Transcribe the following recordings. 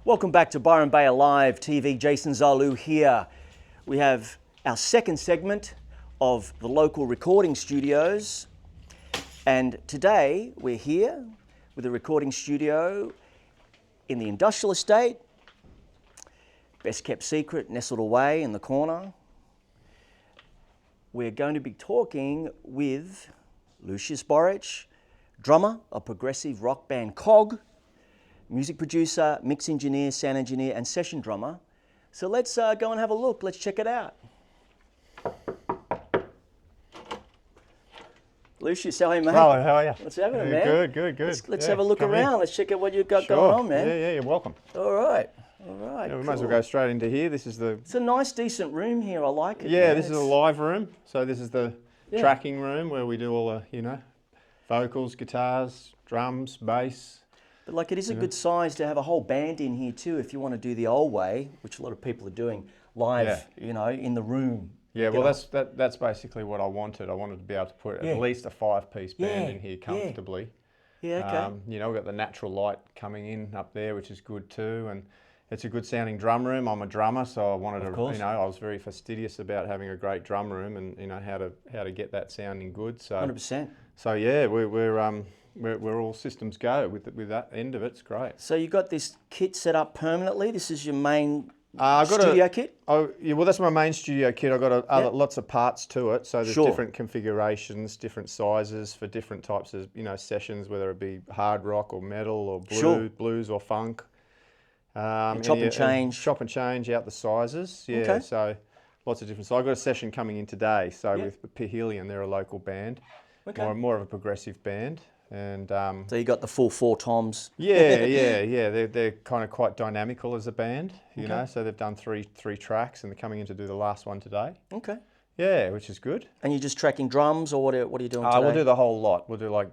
Welcome back to Byron Bay Alive TV. Jason Zalu here. We have our second segment of the local recording studios. And today we're here with a recording studio in the industrial estate. Best kept secret, nestled away in the corner. We're going to be talking with Lucius Borich, drummer of progressive rock band Cog, music producer, mix engineer, sound engineer, and session drummer. So let's go and have a look. Let's check it out. Lucius, how are you, mate? Hello, how are you? What's happening, man? Good. Let's have a look around. Let's check out what you've got going on, man. Yeah, you're welcome. All right. Yeah, we might as well go straight into here. This is the... It's a nice, decent room here. I like it. Yeah, man. this is a live room. So this is the tracking room where we do all the, vocals, guitars, drums, bass. But like, it is a good size to have a whole band in here too, if you want to do the old way, which a lot of people are doing live, in the room. Yeah, well, that's basically what I wanted. I wanted to be able to put at least a 5-piece band in here comfortably. Yeah, okay. We've got the natural light coming in up there, which is good too, and it's a good sounding drum room. I'm a drummer, so I wanted to, I was very fastidious about having a great drum room and how to get that sounding good. So 100%. So yeah, we're all systems go with that end of it. It's great. So you got this kit set up permanently. This is your main studio kit? Oh yeah, well that's my main studio kit. I've got lots of parts to it. So there's different configurations, different sizes for different types of sessions, whether it be hard rock or metal or blues or funk. Chop and change out the sizes. Yeah, okay. So lots of different. So I've got a session coming in today. So with Pahelian, they're a local band, more of a progressive band. And so you got the full 4 toms. Yeah. They're kind of quite dynamical as a band, you know. So they've done three tracks, and they're coming in to do the last one today. Okay. Yeah, which is good. And you're just tracking drums, or what are you doing today? We'll do the whole lot. We'll do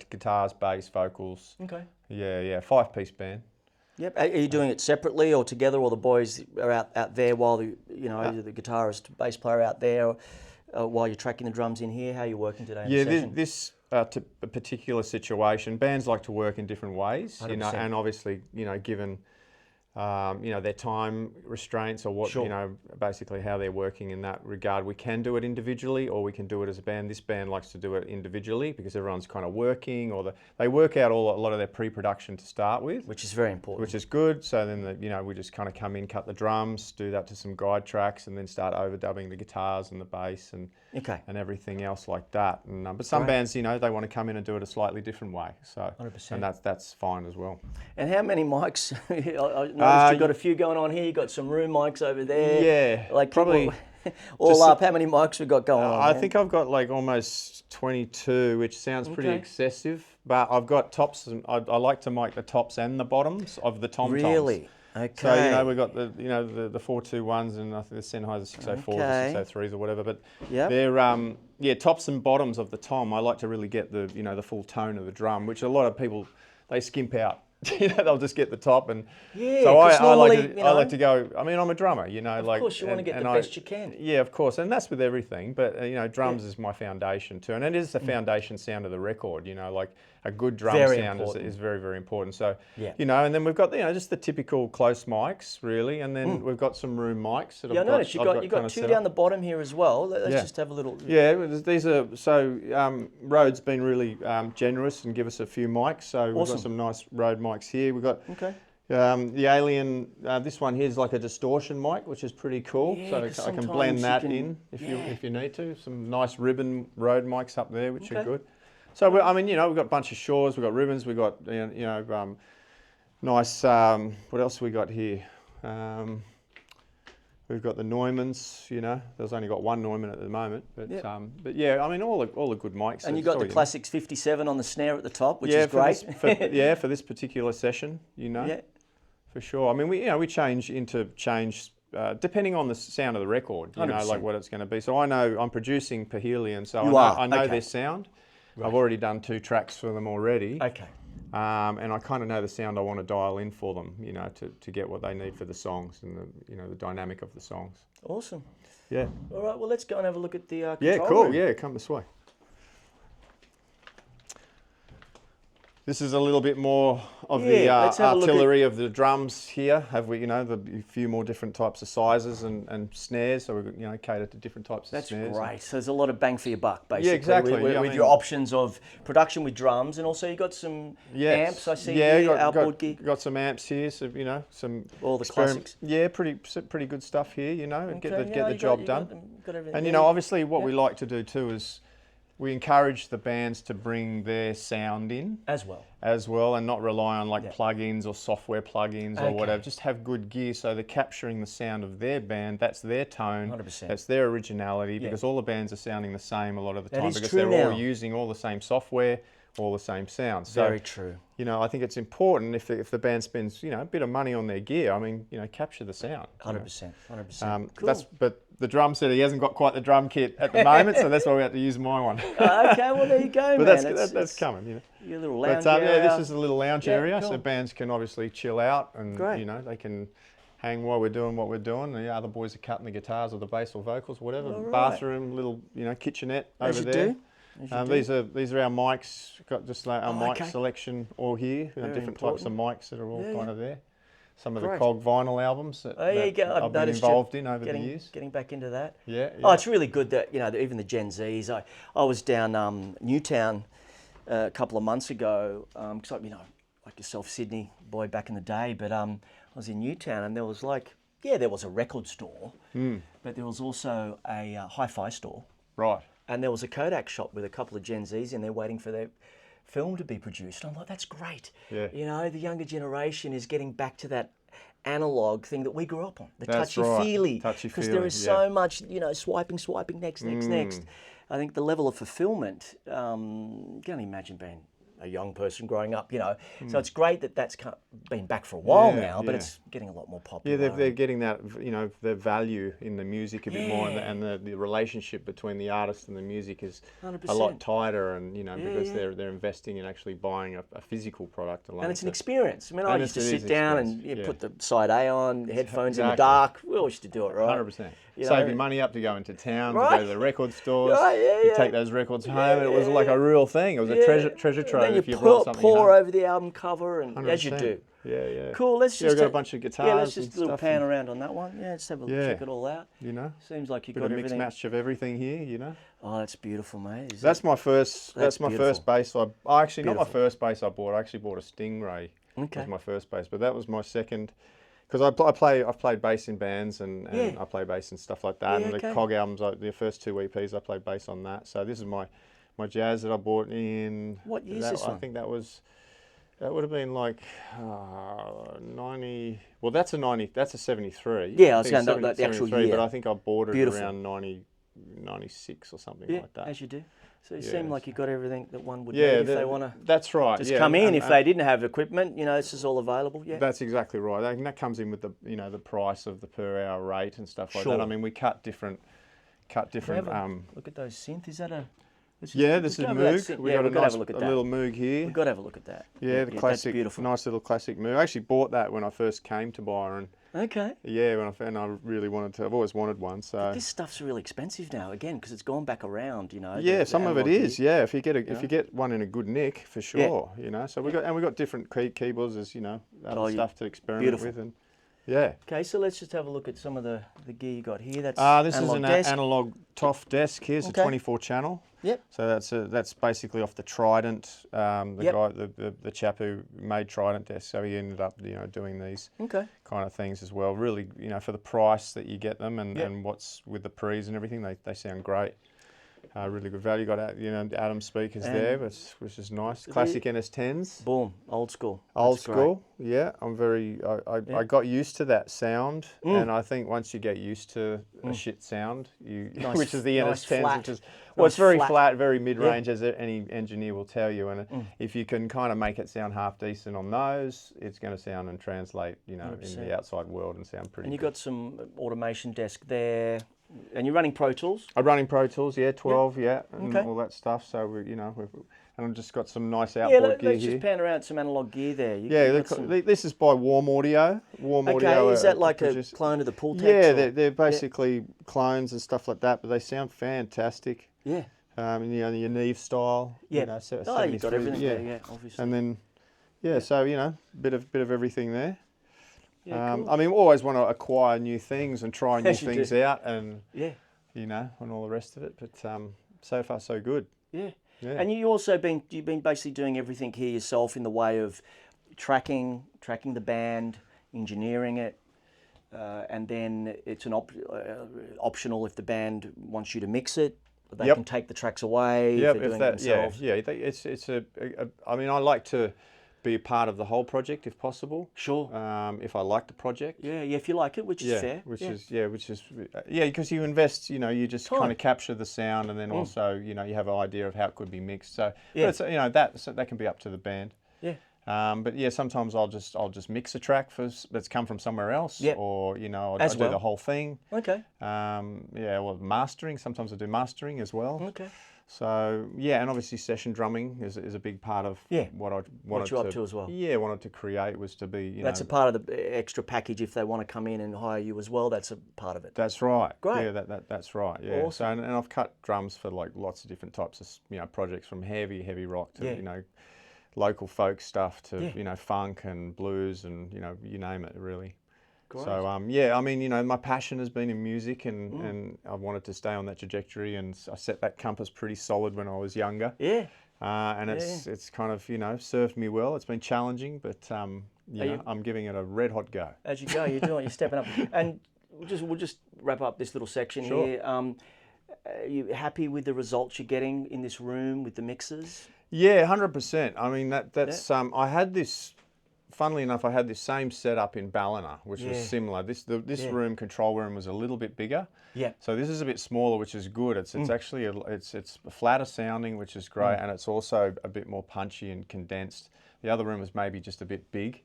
guitars, bass, vocals. Okay. Yeah, 5-piece band. Yep. Are you doing it separately or together, or the boys are out there while the the guitarist, bass player out there, while you're tracking the drums in here? How are you working today? This to a particular situation, bands like to work in different ways, 100%. and obviously, given their time restraints or what, basically how they're working in that regard, we can do it individually or we can do it as a band. This band likes to do it individually because everyone's kind of working, or they work out a lot of their pre-production to start with. Which is very important. Which is good. So then, we just kind of come in, cut the drums, do that to some guide tracks, and then start overdubbing the guitars and the bass and everything else like that. And but some bands, they want to come in and do it a slightly different way. So 100%. And that's fine as well. And how many mics? I noticed you've got a few going on here. You've got some room mics over there. Yeah, probably. All up, how many mics we got going on? I think I've got like almost 22, which sounds pretty excessive. But I've got tops. I like to mic the tops and the bottoms of the tom-toms. Really? Okay. So we've got the 421s and I think the Sennheiser 604s or 603s or whatever. But they're tops and bottoms of the tom. I like to really get the full tone of the drum, which a lot of people they skimp out. They'll just get the top, and so I like to go. I mean, I'm a drummer, Of course, you want to get the best you can. Yeah, of course, and that's with everything. But drums is my foundation too, and it is the foundation sound of the record. Like a good drum sound is very, very important. So and then we've got just the typical close mics, really, and then we've got some room mics. That I noticed you've got 2 down the bottom here as well. Let's just have a little. Yeah, these are Rode's been really generous and give us a few mics. So we've got some nice Rode mics here. We've got the Alien. This one here is like a distortion mic, which is pretty cool. Yeah, so I can blend that in if you need to. Some nice ribbon Rode mics up there, which are good. So we've got a bunch of Shores. We've got ribbons. We've got nice. What else we got here? We've got the Neumanns. There's only got one Neumann at the moment, but yeah, all the good mics. And you got the Classics 57 on the snare at the top, which is great. For this particular session, for sure. We change depending on the sound of the record, like what it's going to be. So I know I'm producing Pahelian, so I know their sound. Right. I've already done 2 tracks for them already. Okay. And I kind of know the sound I want to dial in for them, to get what they need for the songs and the dynamic of the songs. Awesome. Yeah. All right. Well, let's go and have a look at the control room. Room. Yeah, come this way. This is a little bit more of the artillery of the drums here. Have we, a few more different types of sizes and snares, so we cater to different types of snares. That's great. So there's a lot of bang for your buck, basically. Yeah, exactly. With your options of production with drums, and also you got some amps. I see here, outboard gear. Got some amps here, so some all the classics. Yeah, pretty good stuff here. Get the job done. Got and obviously what we like to do too is, we encourage the bands to bring their sound in as well, and not rely on plugins or software plugins or whatever. Just have good gear so they're capturing the sound of their band. That's their tone. 100%. That's their originality, because all the bands are sounding the same a lot of the time, because they're all using all the same software, all the same sounds. So, very true. I think it's important if the band spends a bit of money on their gear. I mean, capture the sound. 100%. 100%. Cool. But the drum set, he hasn't got quite the drum kit at the moment, so that's why we have to use my one. Okay, well there you go, but man. That's coming. Your little lounge area. This is a little lounge area, cool. So bands can obviously chill out, and they can hang while we're doing what we're doing. The other boys are cutting the guitars or the bass or vocals, whatever. Bathroom, little kitchenette over there. These are our mics. Got just our mic selection all here. Different types of mics that are all kind of there. Some of the Cog vinyl albums that I've been involved in over the years. Getting back into that. Yeah. Oh, it's really good that even the Gen Zs. I was down Newtown a couple of months ago. Cause like yourself, Sydney boy back in the day. But I was in Newtown, and there was there was a record store, but there was also a hi-fi store. Right. And there was a Kodak shop with a couple of Gen Zs in there waiting for their film to be produced. And I'm like, that's great. Yeah. The younger generation is getting back to that analog thing that we grew up on, the that's touchy-feely. Right. Because there is so much, swiping, next. I think the level of fulfillment, you can only imagine being a young person growing up, So it's great that that's been back for a while now, but it's getting a lot more popular. Yeah, they're getting that, the value in the music a bit more, and the relationship between the artist and the music is 100%. A lot tighter, and because they're investing in actually buying a physical product alone. And it's an experience. I mean, I used to sit down and put the side A on, the headphones in the dark. We all used to do it, right? 100%. Save your money up to go into town, to go to the record stores. You take those records home, and it was like a real thing. It was a treasure trove. And then you pour over the album cover, and 100%. as you do. Yeah. Cool. Let's just we've got a bunch of guitars. Yeah, let's just do a little pan around on that one. Yeah, let's have a check it all out. Seems like you've got everything. Mix match of everything here. Oh, that's beautiful, mate. That's my first. That's my first bass. Not my first bass I bought. I actually bought a Stingray. Okay. Was my first bass, but that was my second. Because I've played bass in bands, and I play bass and stuff like that. And the Cog albums, the first 2 EPs, I played bass on that. So this is my jazz that I bought in. What year is this one? I think that would have been like 90. Well, that's a 90. That's a 73. Yeah, I was saying the actual year. But I think I bought it around 96 or something like that. As you do. So you seem like you've got everything that one would need if they want to. That's right. Just come in. If they didn't have equipment, this is all available. Yeah. That's exactly right. And that comes in with the the price of the per hour rate and stuff like that. I mean, we cut different. Look at those synth. Is that a? This is Moog. We've got a little Moog here. We've got to have a look at that. Yeah, the classic, beautiful. Nice little classic Moog. I actually bought that when I first came to Byron. Okay. Yeah, when I found I really wanted to. I've always wanted one. So but this stuff's really expensive now, again, because it's gone back around. Yeah, some of it is. Yeah, if you get one in a good nick, for sure. So we got different keyboards as other stuff to experiment with and. Yeah. Okay, so let's just have a look at some of the gear you got here. That's this is an analog TOF desk. Here's a 24 channel. Yep. So that's basically off the Trident. The chap who made Trident desk. So he ended up doing these kind of things as well. Really, for the price that you get them and what's with the pre's and everything, they sound great. Really good value. Got Adam speakers there, which is nice. Classic NS10s. Boom, old school. Old school. Yeah, I got used to that sound, and I think once you get used to a shit sound, which is the NS10s, which is it's very flat, very mid-range, as any engineer will tell you. And if you can kind of make it sound half decent on those, it's going to sound and translate, in the outside world and sound pretty. And you got some automation desk there. And you're running Pro Tools? I'm running Pro Tools, 12, and all that stuff. So and I've just got some nice outboard gear here. Let's just pan around some analog gear there. This is by Warm Audio. Audio. Is that like a clone of the Pultex? Yeah, they're basically clones and stuff like that, but they sound fantastic. Yeah. Your Neve style. Yeah. You know, You've got everything there, yeah, obviously. And then, so, bit of everything there. Yeah, cool. I mean, we always want to acquire new things and try new things out and, yeah, and all the rest of it. But so far, so good. Yeah. Yeah. And you've been basically doing everything here yourself in the way of tracking the band, engineering it, and then it's an optional if the band wants you to mix it. They can take the tracks away if they're doing it themselves. Yeah. It's I mean, I like to be a part of the whole project if possible. Sure. If I like the project. Yeah, if you like it, which is fair. Because you invest, you just kind of capture the sound, and then also, you have an idea of how it could be mixed. So, but it's, that can be up to the band. Yeah. But sometimes I'll just mix a track that's come from somewhere else, or I'll do the whole thing. Okay. Well, mastering. Sometimes I do mastering as well. Okay. So and obviously session drumming is a big part of what I wanted you're up to as well. Yeah, wanted to create was to be. That's a part of the extra package if they want to come in and hire you as well. That's a part of it. That's right. Great. Yeah, that's right. Yeah. Awesome. So and I've cut drums for like lots of different types of projects, from heavy rock to local folk stuff to funk and blues and you name it really. Great. So I mean my passion has been in music, and I wanted to stay on that trajectory, and I set that compass pretty solid when I was younger. Yeah. And it's kind of served me well. It's been challenging, but I'm giving it a red hot go. As you go, you're stepping up. And we'll just wrap up this little section here. Are you happy with the results you're getting in this room with the mixers? Yeah, 100%. I mean that's I had this. Funnily enough, I had this same setup in Ballina, which was similar. This room, control room, was a little bit bigger. Yeah. So this is a bit smaller, which is good. It's actually it's flatter sounding, which is great, and it's also a bit more punchy and condensed. The other room was maybe just a bit big,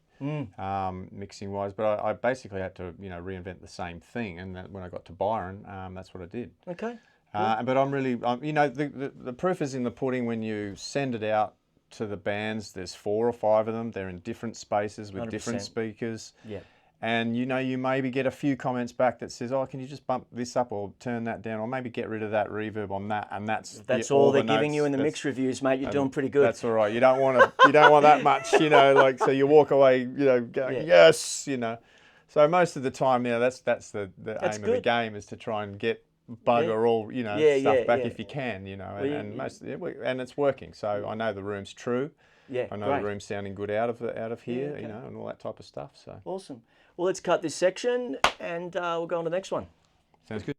mixing wise. But I basically had to reinvent the same thing, and when I got to Byron, that's what I did. Okay. But I'm really the proof is in the pudding when you send it out to the bands. There's 4 or 5 of them. They're in different spaces with 100%. Different speakers. Yeah. And you maybe get a few comments back that says, "Oh, can you just bump this up or turn that down, or maybe get rid of that reverb on that?" And that's all they're giving you in the mix reviews, mate. You're doing pretty good. That's all right. You don't want that much, so you walk away, going yes, So most of the time, that's the aim of the game, is to try and get bugger all stuff back if you can, and it's working. So I know the room's true. Yeah, I know the room's sounding good out of here, and all that type of stuff. So awesome. Well, let's cut this section and we'll go on to the next one. Sounds good.